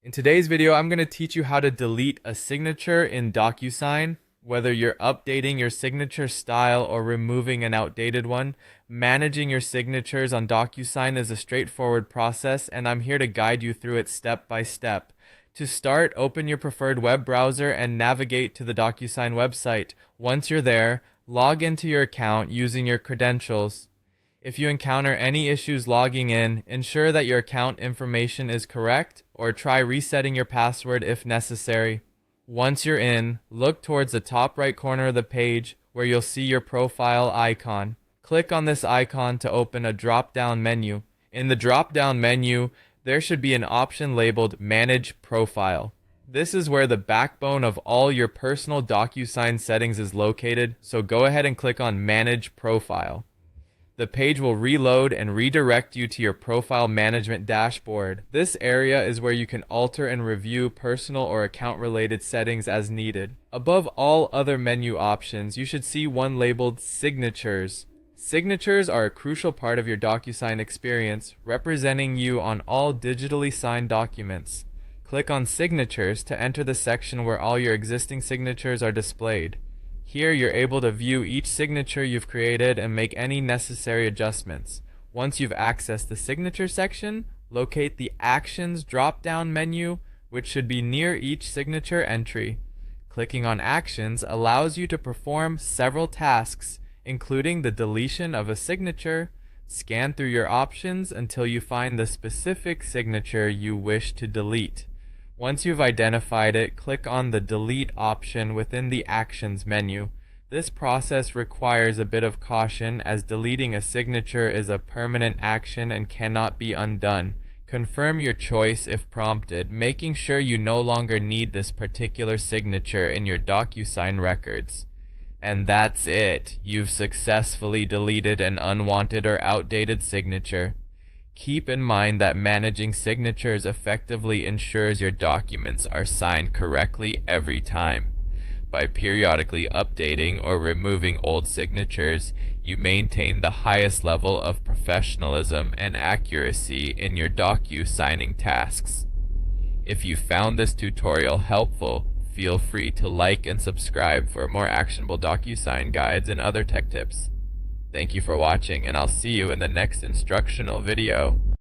In today's video, I'm going to teach you how to delete a signature in DocuSign. Whether you're updating your signature style or removing an outdated one, managing your signatures on DocuSign is a straightforward process, and I'm here to guide you through it step by step. To start, open your preferred web browser and navigate to the DocuSign website. Once you're there, log into your account using your credentials. If you encounter any issues logging in, ensure that your account information is correct or try resetting your password if necessary. Once you're in, look towards the top right corner of the page where you'll see your profile icon. Click on this icon to open a drop-down menu. In the drop-down menu, there should be an option labeled Manage Profile. This is where the backbone of all your personal DocuSign settings is located, so go ahead and click on Manage Profile. The page will reload and redirect you to your profile management dashboard. This area is where you can alter and review personal or account-related settings as needed. Above all other menu options, you should see one labeled Signatures. Signatures are a crucial part of your DocuSign experience, representing you on all digitally signed documents. Click on Signatures to enter the section where all your existing signatures are displayed. Here you're able to view each signature you've created and make any necessary adjustments. Once you've accessed the signature section, locate the Actions drop-down menu, which should be near each signature entry. Clicking on Actions allows you to perform several tasks, including the deletion of a signature. Scan through your options until you find the specific signature you wish to delete. Once you've identified it, click on the Delete option within the Actions menu. This process requires a bit of caution as deleting a signature is a permanent action and cannot be undone. Confirm your choice if prompted, making sure you no longer need this particular signature in your DocuSign records. And that's it. You've successfully deleted an unwanted or outdated signature. Keep in mind that managing signatures effectively ensures your documents are signed correctly every time. By periodically updating or removing old signatures, you maintain the highest level of professionalism and accuracy in your docu-signing tasks. If you found this tutorial helpful, feel free to like and subscribe for more actionable DocuSign guides and other tech tips. Thank you for watching, and I'll see you in the next instructional video.